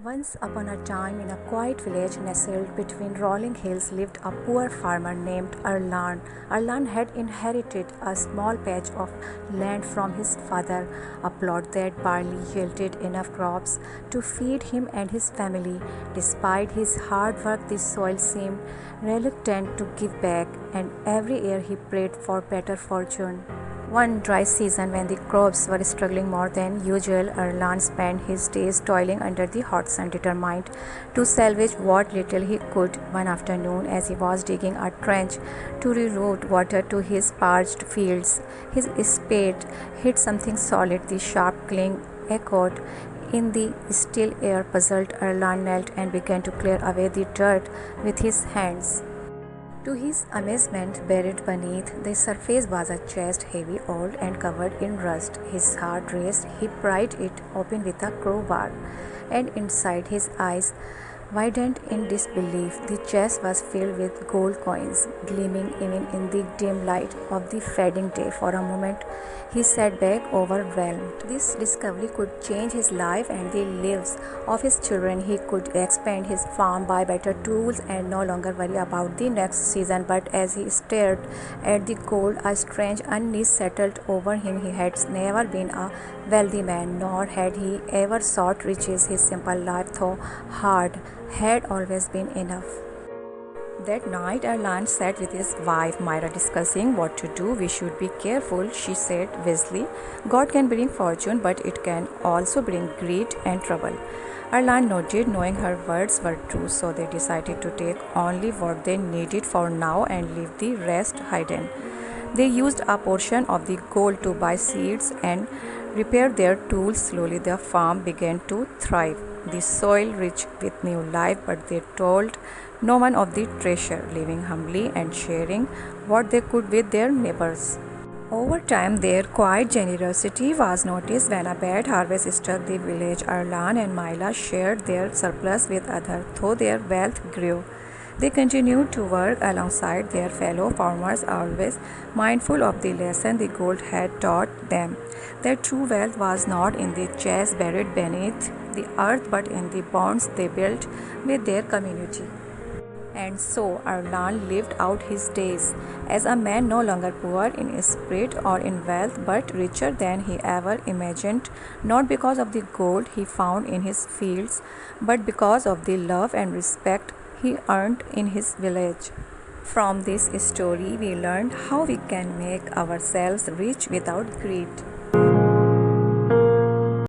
Once upon a time, in a quiet village nestled between rolling hills, lived a poor farmer named Erlan. Erlan had inherited a small patch of land from his father, a plot that barely yielded enough crops to feed him and his family. Despite his hard work, the soil seemed reluctant to give back, and every year he prayed for better fortune. One dry season, when the crops were struggling more than usual, Erlan spent his days toiling under the hot sun, determined to salvage what little he could. One afternoon, as he was digging a trench to reroute water to his parched fields, his spade hit something solid. The sharp cling echoed in the still air. Puzzled, Erlan knelt and began to clear away the dirt with his hands. To his amazement, buried beneath the surface was a chest, heavy, old, and covered in rust. His heart raced. He pried it open with a crowbar, and inside his eyes widened in disbelief. The chest was filled with gold coins, gleaming even in the dim light of the fading day. For a moment, he sat back, overwhelmed. This discovery could change his life and the lives of his children. He could expand his farm, buy better tools, and no longer worry about the next season. But as he stared at the gold, a strange unease settled over him. He had never been a wealthy man, nor had he ever sought riches. His simple life, though hard, had always been enough. That night, Erland sat with his wife Myra discussing what to do. "We should be careful," she said wisely. "God can bring fortune, but it can also bring greed and trouble." Erland nodded, knowing her words were true, so they decided to take only what they needed for now and leave the rest hidden. They used a portion of the gold to buy seeds and repair their tools. Slowly, their farm began to thrive, the soil rich with new life, but they told no one of the treasure, living humbly and sharing what they could with their neighbors. Over time, their quiet generosity was noticed. When a bad harvest struck the village, Erlan and Mila shared their surplus with others, though their wealth grew. They continued to work alongside their fellow farmers, always mindful of the lesson the gold had taught them, that true wealth was not in the chests buried beneath the earth, but in the bonds they built with their community. And so Arlan lived out his days as a man no longer poor in spirit or in wealth, but richer than he ever imagined, not because of the gold he found in his fields, but because of the love and respect he earned in his village. From this story, we learned how we can make ourselves rich without greed.